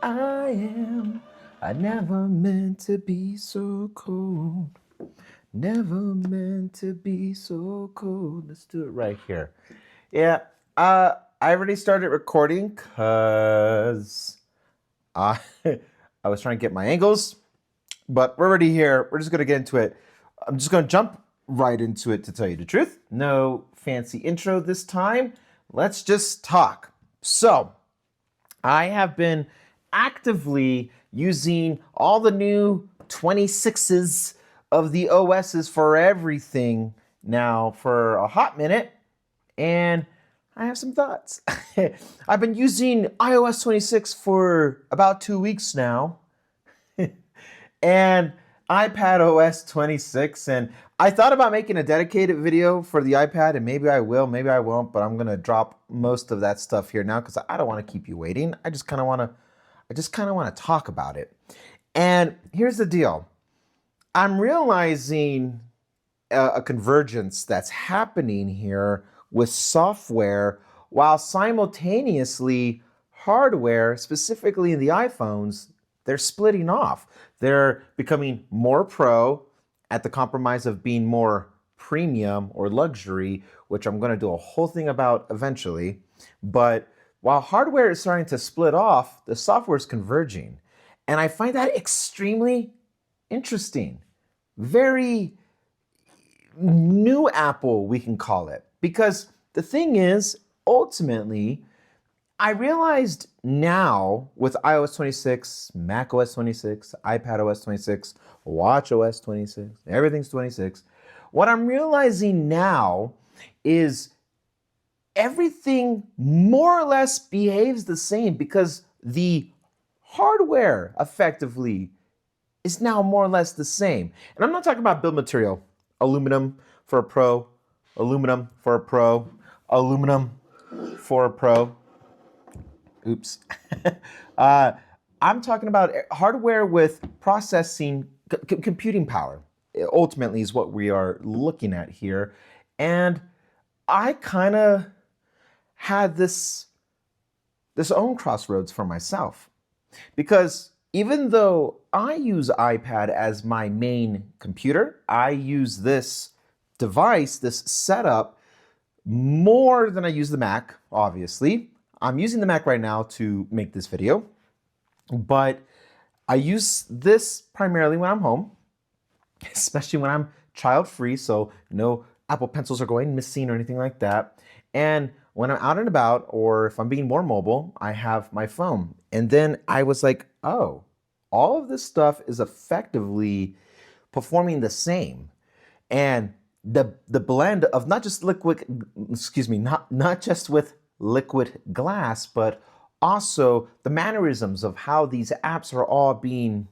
I am. I never meant to be so cold. Never meant to be so cold. Let's do it right here. Yeah, I already started recording because I I was trying to get my angles, but we're already here. We're just gonna get into it. I'm just gonna jump right into it to tell you the truth. No fancy intro this time. Let's just talk. So, I have been actively using all the new 26s of the OSs for everything now for a hot minute, and I have some thoughts. I've been using iOS 26 for about 2 weeks now, and iPad OS 26, and I thought about making a dedicated video for the iPad, and maybe I will, maybe I won't, but I'm gonna drop most of that stuff here now because I don't want to keep you waiting. I just kind of want to talk about it. And here's the deal: I'm realizing a convergence that's happening here with software, while simultaneously hardware, specifically in the iPhones, they're splitting off. They're becoming more pro at the compromise of being more premium or luxury, which I'm going to do a whole thing about eventually. But while hardware is starting to split off, the software is converging. And I find that extremely interesting. Very new Apple, we can call it. Because the thing is, ultimately, I realized now with iOS 26, Mac OS 26, iPad OS 26, Watch OS 26, everything's 26. What I'm realizing now is everything more or less behaves the same because the hardware effectively is now more or less the same. And I'm not talking about build material, aluminum for a Pro, aluminum for a Pro, aluminum for a Pro. Oops. I'm talking about hardware with processing, computing power. Ultimately, is what we are looking at here. And I kind of had this own crossroads for myself, because even though I use iPad as my main computer, I use this device, this setup, more than I use the Mac, obviously. I'm using the Mac right now to make this video, but I use this primarily when I'm home, especially when I'm child-free, so no Apple Pencils are going missing or anything like that. And when I'm out and about, or if I'm being more mobile, I have my phone. And then I was like, oh, all of this stuff is effectively performing the same. And the blend of not just not just with liquid glass, but also the mannerisms of how these apps are all being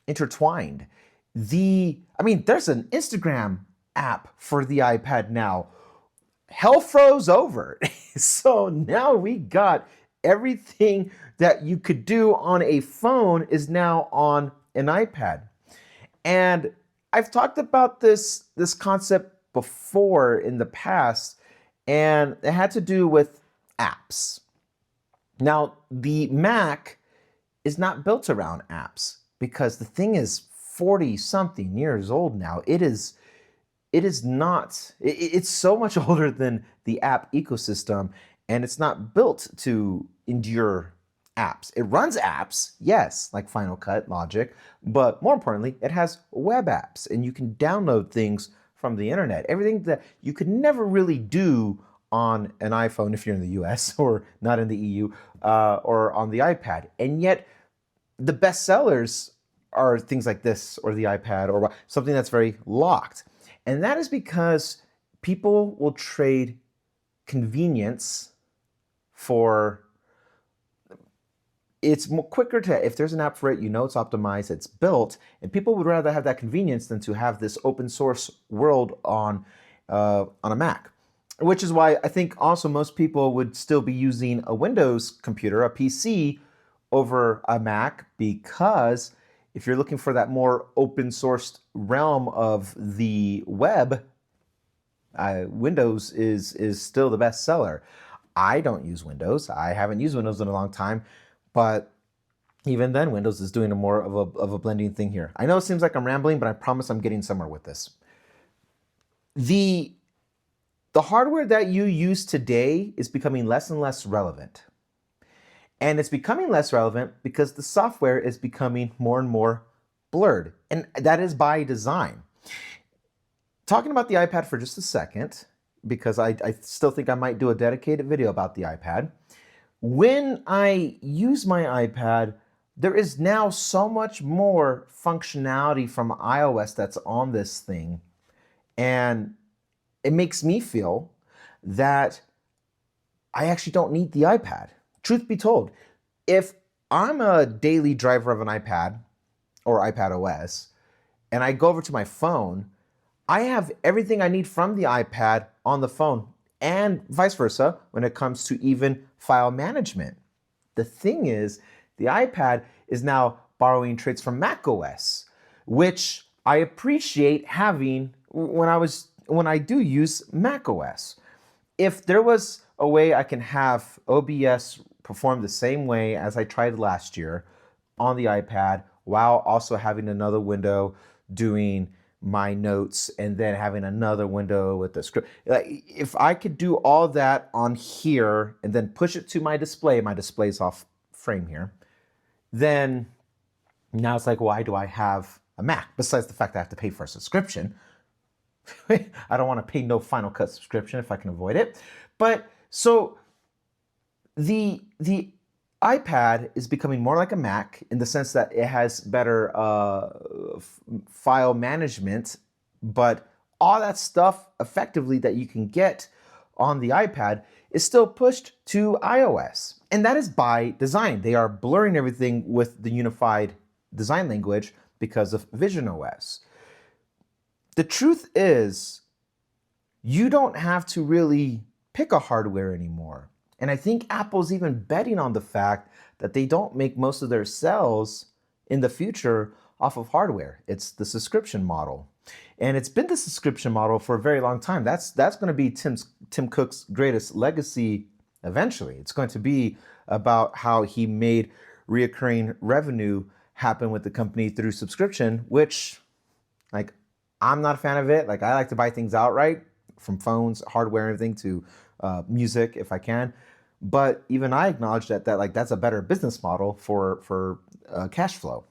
intertwined. There's an Instagram app for the iPad now. Hell froze over. So now we got everything that you could do on a phone is now on an iPad. And I've talked about this concept before in the past, and it had to do with apps. Now, the Mac is not built around apps because the thing is 40 something years old now. It's so much older than the app ecosystem, and it's not built to endure apps. It runs apps, yes, like Final Cut, Logic, but more importantly, it has web apps, and you can download things from the internet. Everything that you could never really do on an iPhone if you're in the US or not in the EU, or on the iPad. And yet, the best sellers are things like this, or the iPad, or something that's very locked. And that is because people will trade convenience for, it's more quicker to, if there's an app for it, you know it's optimized, it's built, and people would rather have that convenience than to have this open source world on a Mac. Which is why I think also most people would still be using a Windows computer, a PC, over a Mac, because if you're looking for that more open sourced realm of the web, Windows is still the best seller. I don't use Windows. I haven't used Windows in a long time, but Even then, Windows is doing a more of a blending thing here. I know it seems like I'm rambling, but I promise I'm getting somewhere with this. The hardware that you use today is becoming less and less relevant. And it's becoming less relevant because the software is becoming more and more blurred. And that is by design. Talking about the iPad for just a second, because I still think I might do a dedicated video about the iPad. When I use my iPad, there is now so much more functionality from iOS that's on this thing. And it makes me feel that I actually don't need the iPad. Truth be told, if I'm a daily driver of an iPad or iPad OS, and I go over to my phone, I have everything I need from the iPad on the phone, and vice versa when it comes to even file management. The thing is, the iPad is now borrowing traits from macOS, which I appreciate having when I do use macOS. If there was a way I can have OBS perform the same way as I tried last year on the iPad, while also having another window doing my notes and then having another window with the script. Like, if I could do all that on here and then push it to my display's off frame here, then now it's like, why do I have a Mac? Besides the fact that I have to pay for a subscription. I don't want to pay no Final Cut subscription if I can avoid it. But so the iPad is becoming more like a Mac in the sense that it has better file management, but all that stuff effectively that you can get on the iPad is still pushed to iOS. And that is by design. They are blurring everything with the unified design language because of Vision OS. The truth is, you don't have to really pick a hardware anymore. And I think Apple's even betting on the fact that they don't make most of their sales in the future off of hardware. It's the subscription model. And it's been the subscription model for a very long time. That's going to be Tim Cook's greatest legacy eventually. It's going to be about how he made reoccurring revenue happen with the company through subscription, which, like, I'm not a fan of it. Like, I like to buy things outright, from phones, hardware, everything, to music if I can. But even I acknowledge that like that's a better business model for cash flow.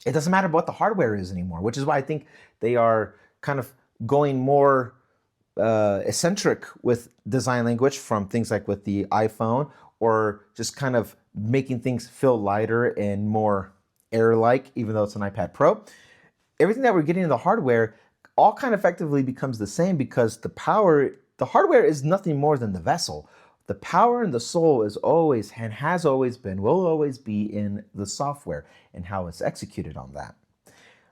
It doesn't matter what the hardware is anymore, which is why I think they are kind of going more eccentric with design language from things like with the iPhone, or just kind of making things feel lighter and more air-like, even though it's an iPad Pro. Everything that we're getting in the hardware all kind of effectively becomes the same, because the hardware is nothing more than the vessel. The power and the soul is always, and has always been, will always be, in the software and how it's executed on that.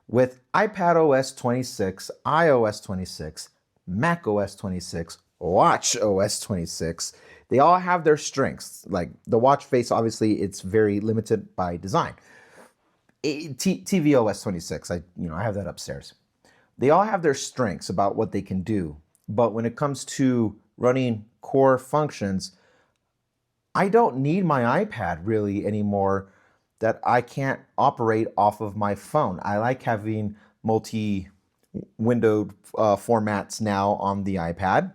With iPad OS 26, iOS 26, Mac OS 26, Watch OS 26, they all have their strengths. Like the watch face, obviously, it's very limited by design. TV OS 26, I have that upstairs. They all have their strengths about what they can do. But when it comes to running core functions, I don't need my iPad really anymore that I can't operate off of my phone. I like having multi-windowed formats now on the iPad.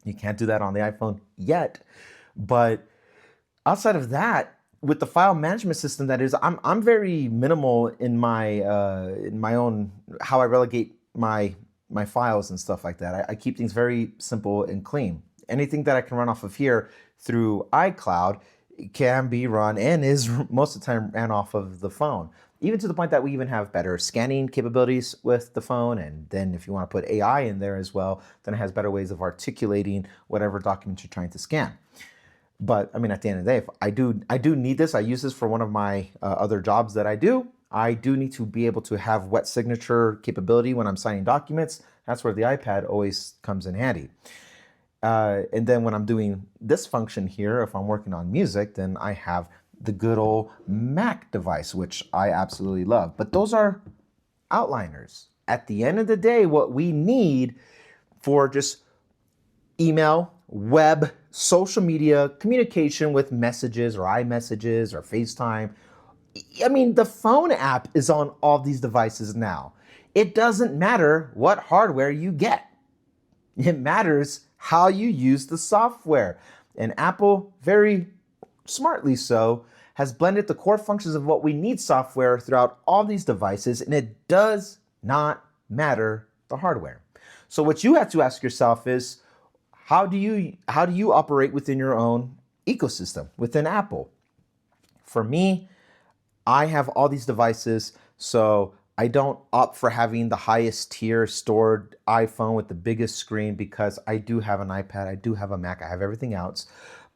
You can't do that on the iPhone yet. But outside of that, with the file management system that is, I'm very minimal in my own, how I relegate my files and stuff like that. I keep things very simple and clean. Anything that I can run off of here through iCloud can be run, and is most of the time ran off of the phone. Even to the point that we even have better scanning capabilities with the phone. And then if you want to put AI in there as well, then it has better ways of articulating whatever document you're trying to scan. But I mean, at the end of the day, if I do need this. I use this for one of my other jobs that I do. I do need to be able to have wet signature capability when I'm signing documents. That's where the iPad always comes in handy. And then when I'm doing this function here, if I'm working on music, then I have the good old Mac device, which I absolutely love. But those are outliners. At the end of the day, what we need for just email, web, social media, communication with messages or iMessages or FaceTime, I mean, the phone app is on all these devices now. It doesn't matter what hardware you get. It matters how you use the software. And Apple, very smartly so, has blended the core functions of what we need software throughout all these devices, and it does not matter the hardware. So what you have to ask yourself is, how do you operate within your own ecosystem within Apple? For me, I have all these devices, so I don't opt for having the highest tier stored iPhone with the biggest screen because I do have an iPad, I do have a Mac, I have everything else.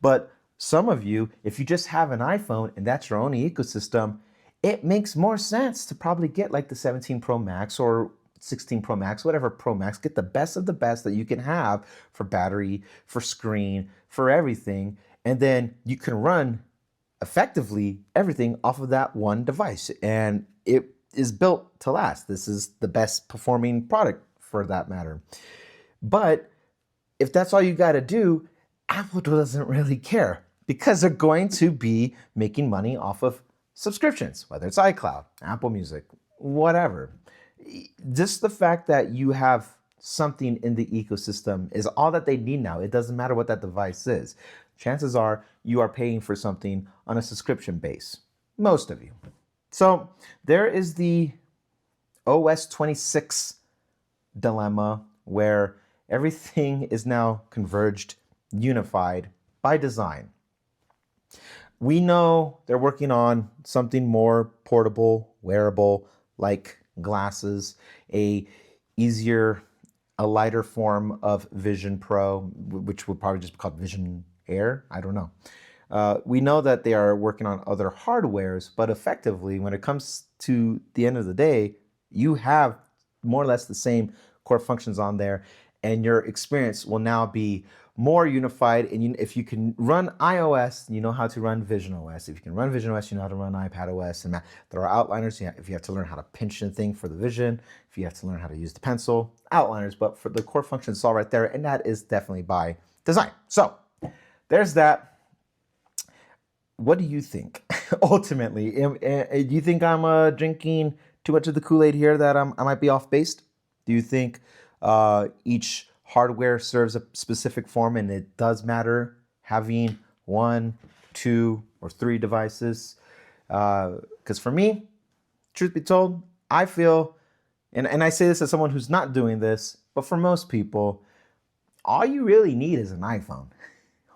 But some of you, if you just have an iPhone and that's your own ecosystem, it makes more sense to probably get like the 17 Pro Max or 16 Pro Max, whatever Pro Max, get the best of the best that you can have for battery, for screen, for everything. And then you can run effectively everything off of that one device. And it is built to last. This is the best performing product for that matter. But if that's all you got to do, Apple doesn't really care because they're going to be making money off of subscriptions, whether it's iCloud, Apple Music, whatever. Just the fact that you have something in the ecosystem is all that they need now. It doesn't matter what that device is. Chances are you are paying for something on a subscription base, most of you. So there is the OS 26 dilemma where everything is now converged, unified by design. We know they're working on something more portable, wearable, like glasses, a lighter form of Vision Pro, which would probably just be called Vision Air. I don't know. We know that they are working on other hardwares, but effectively, when it comes to the end of the day, you have more or less the same core functions on there, and your experience will now be more unified. And if you can run iOS, you know how to run Vision OS. If you can run Vision OS, you know how to run iPad OS. And there are outliners. If you have to learn how to pinch the thing for the Vision, if you have to learn how to use the pencil, outliners. But for the core functions, it's all right there, and that is definitely by design. So there's that. What do you think? Ultimately, do you think I'm drinking too much of the Kool-Aid here, that I might be off base? Do you think each hardware serves a specific form and it does matter having 1, 2, or 3 devices? Because for me, truth be told, I feel, and I say this as someone who's not doing this, but for most people, all you really need is an iPhone.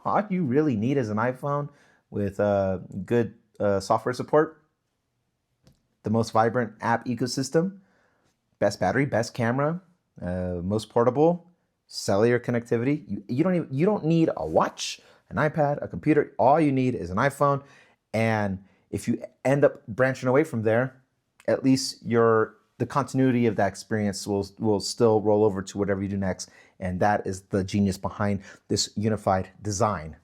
All you really need is an iPhone with good software support, the most vibrant app ecosystem, best battery, best camera, most portable, cellular connectivity. You don't need a watch, an iPad, a computer. All you need is an iPhone. And if you end up branching away from there, at least the continuity of that experience will still roll over to whatever you do next. And that is the genius behind this unified design